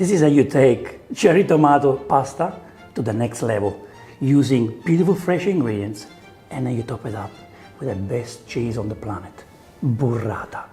This is how you take cherry tomato pasta to the next level, using beautiful fresh ingredients, and then you top it up with the best cheese on the planet, burrata.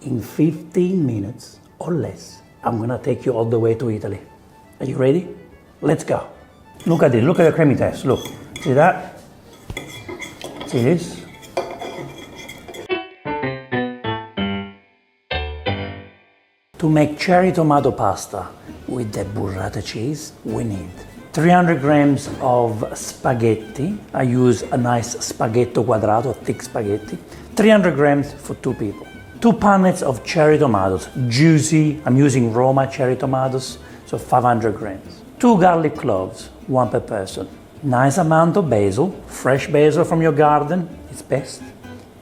In 15 minutes or less, I'm gonna take you all the way to Italy. Are you ready? Let's go. Look at this, look at the creamy test, look. See that? See this? To make cherry tomato pasta with the burrata cheese, we need 300 grams of spaghetti. I use a nice spaghetti quadrato, thick spaghetti. 300 grams for 2 people. 2 punnets of cherry tomatoes, juicy. I'm using Roma cherry tomatoes, so 500 grams. 2 garlic cloves, 1 per person. Nice amount of basil, fresh basil from your garden, it's best.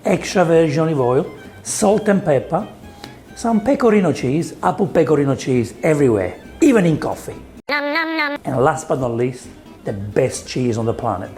Extra virgin olive oil, salt and pepper, some pecorino cheese. I put pecorino cheese everywhere, even in coffee. And last but not least, the best cheese on the planet,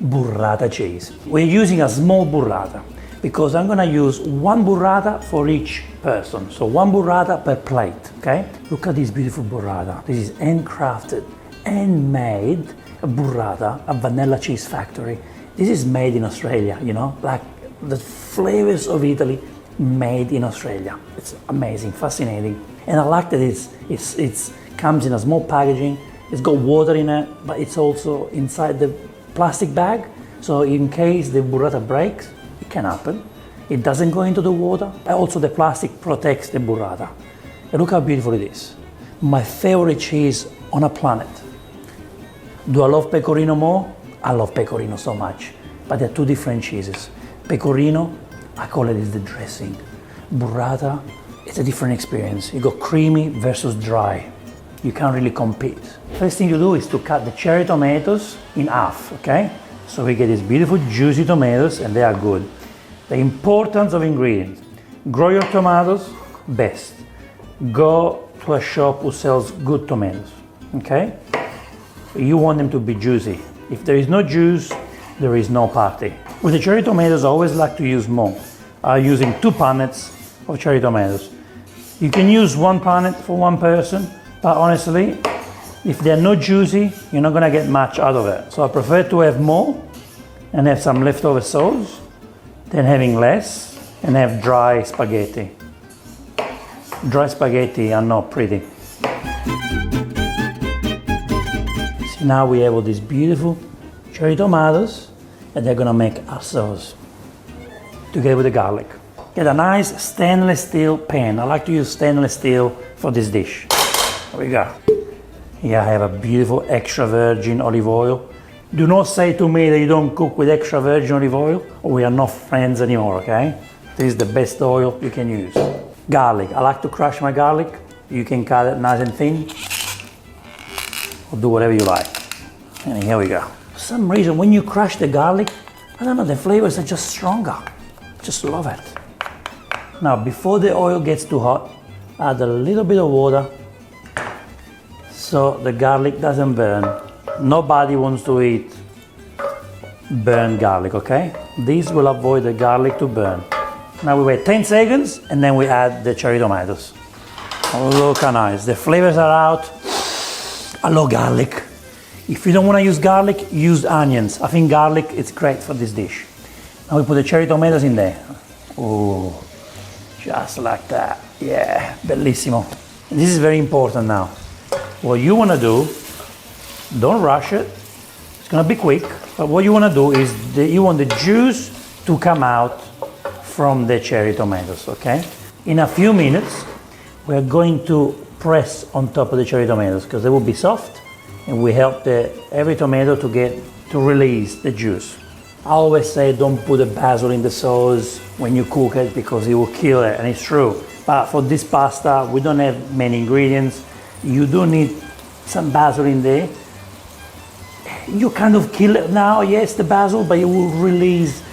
burrata cheese. We're using a small burrata because I'm gonna use 1 burrata for each person. So 1 burrata per plate, okay? Look at this beautiful burrata. This is handcrafted, handmade burrata at Vannella Cheese Factory. This is made in Australia, you know, like the flavors of Italy made in Australia. It's amazing, fascinating. And I like that it's comes in a small packaging. It's got water in it, but it's also inside the plastic bag. So in case the burrata breaks, it can happen. It doesn't go into the water. Also the plastic protects the burrata. And look how beautiful it is. My favorite cheese on a planet. Do I love pecorino more? I love pecorino so much. But they're 2 different cheeses. Pecorino, I call it is the dressing. Burrata, it's a different experience. You go creamy versus dry. You can't really compete. First thing you do is to cut the cherry tomatoes in half, okay? So we get these beautiful juicy tomatoes and they are good. The importance of ingredients. Grow your tomatoes, best. Go to a shop who sells good tomatoes, okay? You want them to be juicy. If there is no juice, there is no party. With the cherry tomatoes, I always like to use more. I'm using 2 punnets of cherry tomatoes. You can use 1 punnet for 1 person, but honestly, if they're not juicy, you're not gonna get much out of it. So I prefer to have more and have some leftover sauce than having less and have dry spaghetti. Dry spaghetti are not pretty. See, now we have all these beautiful cherry tomatoes and they're gonna make our sauce together with the garlic. Get a nice stainless steel pan. I like to use stainless steel for this dish. Here we go. Here I have a beautiful extra virgin olive oil. Do not say to me that you don't cook with extra virgin olive oil or we are not friends anymore, okay? This is the best oil you can use. Garlic. I like to crush my garlic. You can cut it nice and thin or do whatever you like. And here we go. For some reason, when you crush the garlic, I don't know, the flavors are just stronger. Just love it. Now, before the oil gets too hot, add a little bit of water so the garlic doesn't burn. Nobody wants to eat burnt garlic, okay? This will avoid the garlic to burn. Now we wait 10 seconds and then we add the cherry tomatoes. Look how nice. The flavors are out. I love garlic. If you don't want to use garlic, use onions. I think garlic is great for this dish. Now we put the cherry tomatoes in there. Oh, just like that. Yeah, bellissimo. And this is very important now. What you want to do, don't rush it. It's going to be quick. But what you want to do is you want the juice to come out from the cherry tomatoes, okay? In a few minutes, we're going to press on top of the cherry tomatoes because they will be soft and we help every tomato to release the juice. I always say don't put the basil in the sauce when you cook it because it will kill it, and it's true. But for this pasta, we don't have many ingredients. You do need some basil in there. You kind of kill it now, yes, the basil, but it will release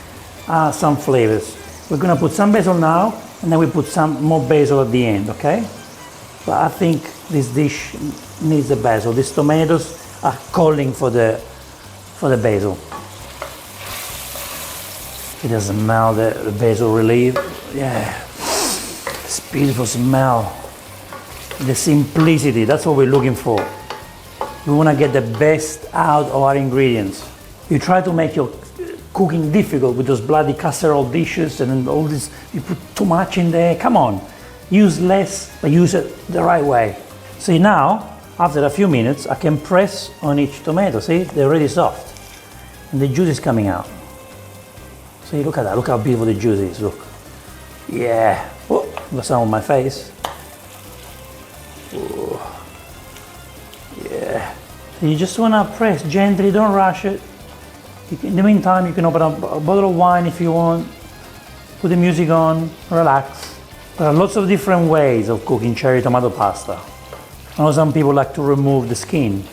some flavors. We're gonna put some basil now, and then we put some more basil at the end, okay? But I think this dish needs the basil. These tomatoes are calling for the basil. It does smell the basil relief. Yeah, this beautiful smell. The simplicity, that's what we're looking for. We want to get the best out of our ingredients. You try to make your cooking difficult with those bloody casserole dishes and all this, you put too much in there. Come on, use less, but use it the right way. See now, after a few minutes, I can press on each tomato. See, they're already soft. And the juice is coming out. See, look at that, look how beautiful the juice is, look. Yeah, oh, got some on my face. Oh. Yeah. You just want to press gently, don't rush it. In the meantime, you can open up a bottle of wine if you want, put the music on, relax. There are lots of different ways of cooking cherry tomato pasta. I know some people like to remove the skin.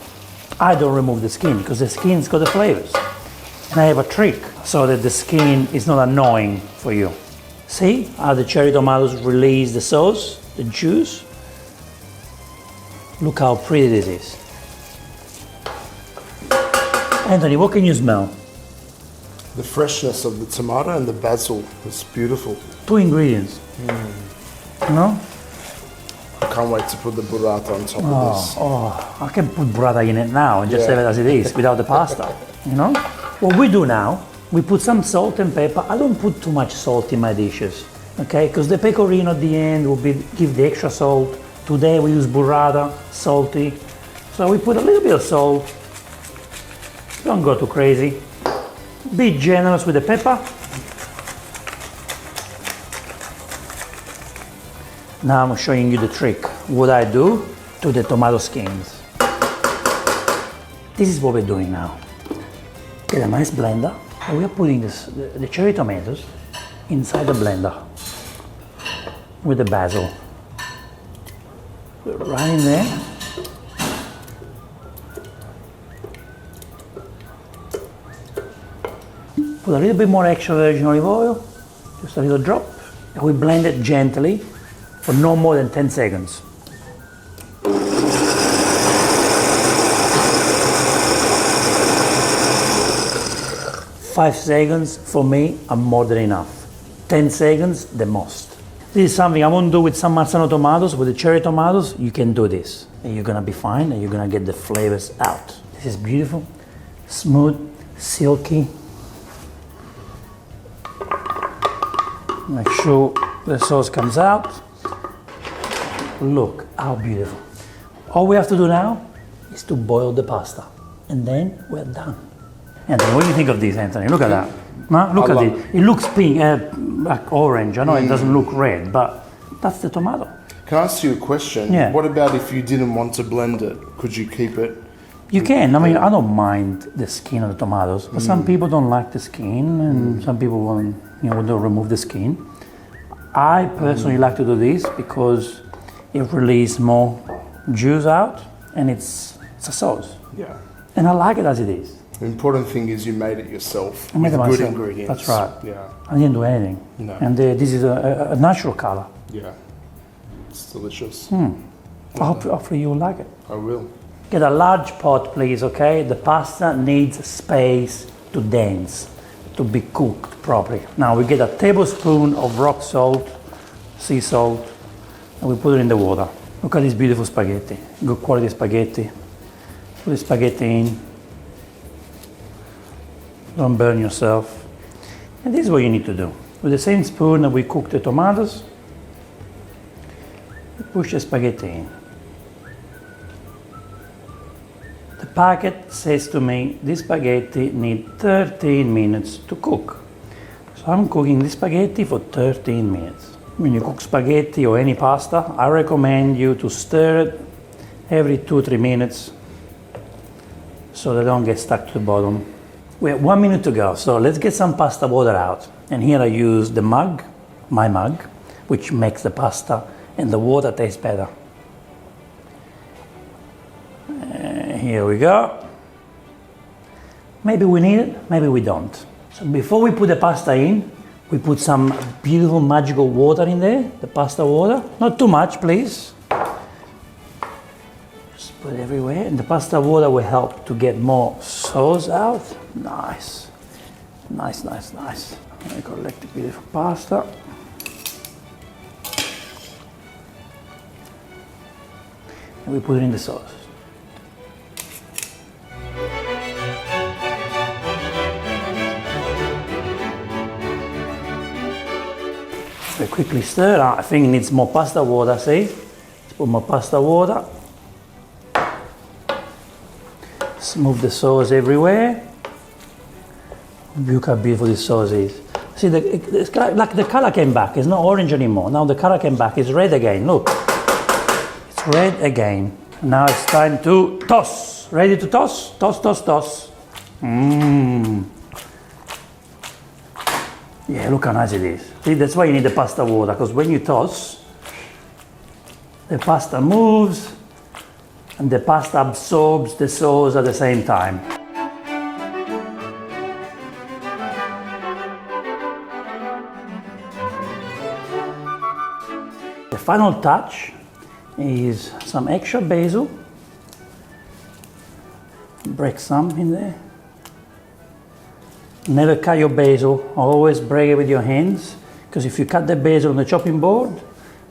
I don't remove the skin because the skin's got the flavors. And I have a trick so that the skin is not annoying for you. See how the cherry tomatoes release the sauce, the juice? Look how pretty this is. Anthony, what can you smell? The freshness of the tomato and the basil is beautiful. 2 ingredients. You know? I can't wait to put the burrata on top of this. Oh, I can put burrata in it now and just have it as it is without the pasta. You know? What we do now, we put some salt and pepper. I don't put too much salt in my dishes, okay? Because the pecorino at the end will give the extra salt. Today we use burrata, salty. So we put a little bit of salt. Don't go too crazy. Be generous with the pepper. Now I'm showing you the trick. What I do to the tomato skins. This is what we're doing now. Get a nice blender, and we are putting the cherry tomatoes inside the blender with the basil. Right in there. Put a little bit more extra virgin olive oil, just a little drop, and we blend it gently for no more than 10 seconds. 5 seconds for me are more than enough. 10 seconds, the most. This is something I won't do with some Marzano tomatoes, with the cherry tomatoes. You can do this, and you're gonna be fine, and you're gonna get the flavors out. This is beautiful, smooth, silky. Make sure the sauce comes out. Look how beautiful. All we have to do now is to boil the pasta, and then we're done. Anthony, what do you think of this, Anthony? Look at that. No? Look at it. It looks pink, like orange. I know it doesn't look red, but that's the tomato. Can I ask you a question? Yeah. What about if you didn't want to blend it? Could you keep it? You can. I mean, I don't mind the skin of the tomatoes, but some people don't like the skin, and some people want, don't remove the skin. I personally like to do this because it releases more juice out, and it's a sauce. Yeah. And I like it as it is. The important thing is you made it yourself. I made it with good myself. ingredients. That's right. Yeah. I didn't do anything. No. And this is a natural color. Yeah. It's delicious. Hopefully you'll like it. I will. Get a large pot, please, okay? The pasta needs space to dance, to be cooked properly. Now we get a tablespoon of rock salt, sea salt, and we put it in the water. Look at this beautiful spaghetti, good quality spaghetti. Put the spaghetti in. Don't burn yourself. And this is what you need to do. With the same spoon that we cook the tomatoes, you push the spaghetti in. The packet says to me, this spaghetti needs 13 minutes to cook. So I'm cooking this spaghetti for 13 minutes. When you cook spaghetti or any pasta, I recommend you to stir it every 2-3 minutes so they don't get stuck to the bottom. We have 1 minute to go, so let's get some pasta water out. And here I use the mug, my mug, which makes the pasta and the water taste better. Here we go. Maybe we need it, maybe we don't. So before we put the pasta in, we put some beautiful magical water in there, the pasta water. Not too much, please. Just put it everywhere, and the pasta water will help to get more sauce out. Nice. Nice, nice, nice. I collect the beautiful pasta. and we put it in the sauce. We quickly stir. I think it needs more pasta water, see? Let's put more pasta water. Smooth the sauce everywhere. Look how beautiful this sauce is. See, it's like the color came back. It's not orange anymore. Now the color came back. It's red again. Look. It's red again. Now it's time to toss. Ready to toss? Toss, toss, toss. Yeah, look how nice it is. See, that's why you need the pasta water, because when you toss, the pasta moves and the pasta absorbs the sauce at the same time. The final touch is some extra basil. Break some in there. Never cut your basil, always break it with your hands, because if you cut the basil on the chopping board,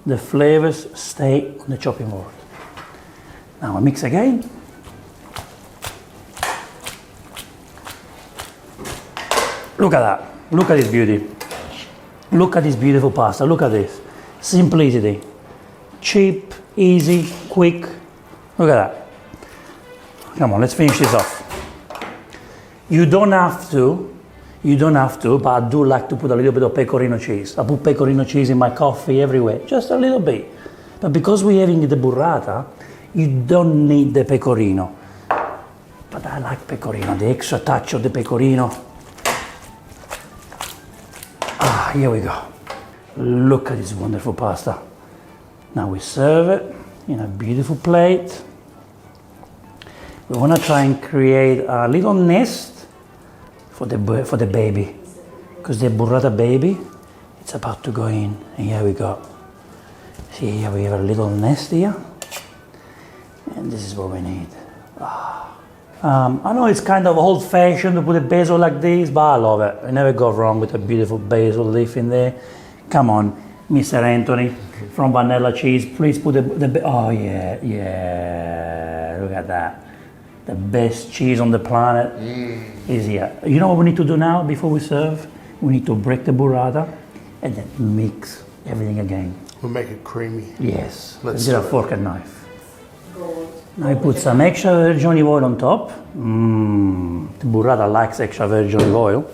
the flavors stay on the chopping board. Now I mix again. Look at that, look at this beauty. Look at this beautiful pasta, look at this. Simplicity, cheap, easy, quick. Look at that. Come on, let's finish this off. You don't have to, but I do like to put a little bit of pecorino cheese. I put pecorino cheese in my coffee everywhere, just a little bit. But because we're having the burrata, you don't need the pecorino. But I like pecorino, the extra touch of the pecorino. Ah, here we go. Look at this wonderful pasta. Now we serve it in a beautiful plate. We want to try and create a little nest for the baby, because the burrata baby, it's about to go in. And here we go. See, here we have a little nest here, and this is what we need. I know it's kind of old-fashioned to put a basil like this, but I love it. I never go wrong with a beautiful basil leaf in there. Come on, Mr. Anthony from Vannella Cheese, please put the oh yeah, look at that. The best cheese on the planet is here. You know what we need to do now before we serve? We need to break the burrata and then mix everything again. We'll make it creamy. Yes. Let's get a fork and knife. Now I put some extra virgin olive oil on top. The burrata likes extra virgin olive oil.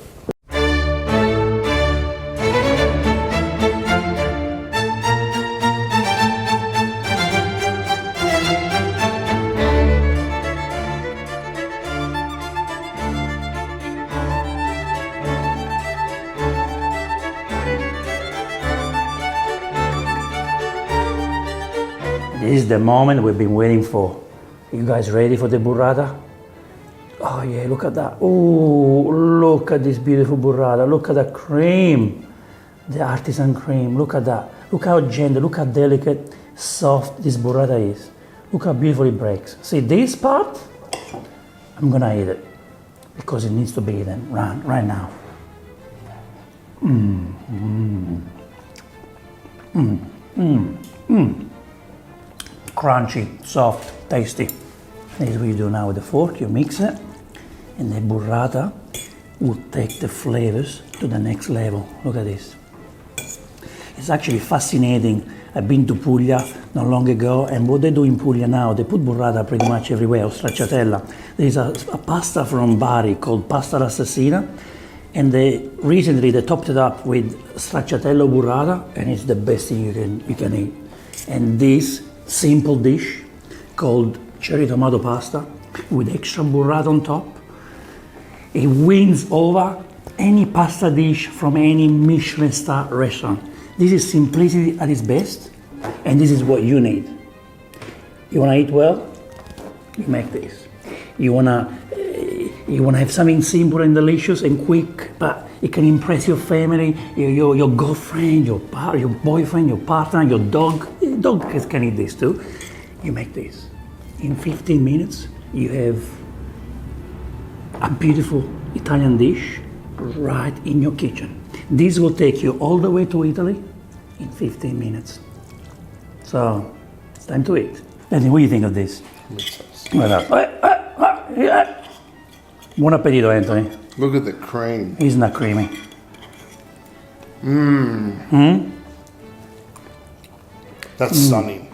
This is the moment we've been waiting for. You guys ready for the burrata? Oh yeah, look at that. Oh, look at this beautiful burrata. Look at the cream, the artisan cream. Look at that. Look how gentle, look how delicate, soft this burrata is. Look how beautiful it breaks. See this part? I'm gonna eat it because it needs to be eaten right now. Crunchy, soft, tasty. This is what you do now with the fork. You mix it, and the burrata will take the flavors to the next level. Look at this. It's actually fascinating. I've been to Puglia not long ago, and what they do in Puglia now, they put burrata pretty much everywhere, or stracciatella. There's a pasta from Bari called pasta assassina, and recently they topped it up with stracciatella burrata, and it's the best thing you can eat. And this simple dish called cherry tomato pasta with extra burrata on top, it wins over any pasta dish from any Michelin-star restaurant. This is simplicity at its best, and this is what you need. You wanna eat well? You make this. You wanna have something simple and delicious and quick, but it can impress your family, your girlfriend, your boyfriend, your partner, your dog. Your dog can eat this too. You make this. In 15 minutes, you have a beautiful Italian dish right in your kitchen. This will take you all the way to Italy in 15 minutes. So, it's time to eat. Anthony, what do you think of this? Yeah. Buon appetito, Anthony. Look at the cream. Isn't that creamy? That's stunning.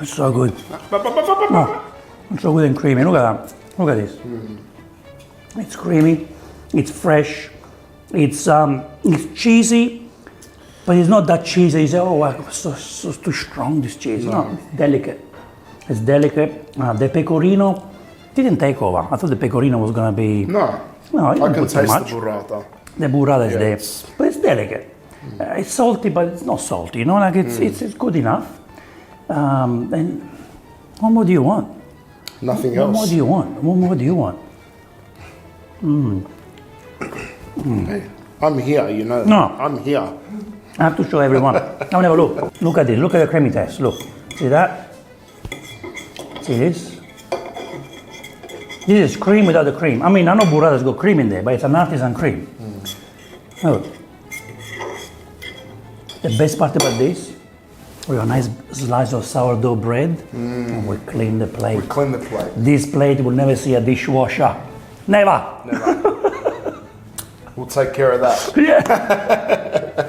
It's so good. Oh, it's so good and creamy. Look at that. Look at this. It's creamy. It's fresh. It's cheesy, but it's not that cheesy. You say, oh, it's too strong, this cheese. No, it's delicate. It's delicate. The pecorino didn't take over. I thought the pecorino was going to be... No, No, it I didn't can put too taste much. the burrata. The burrata is Yeah, there, it's- but it's delicate. It's salty, but it's not salty. You know, like it's good enough. And what more do you want? Nothing What more else. do you want? What more do you want? Hey, I'm here, you know. No. I'm here. I have to show everyone. Now have a look. Look at this. Look at the creamy test. Look. See that? See this? This is cream without the cream. I mean, I know burrata's got cream in there, but it's an artisan cream. Look. The best part about this, we have a nice slice of sourdough bread, and we clean the plate. Clean the plate. This plate will never see a dishwasher. Never. Never. We'll take care of that. Yeah.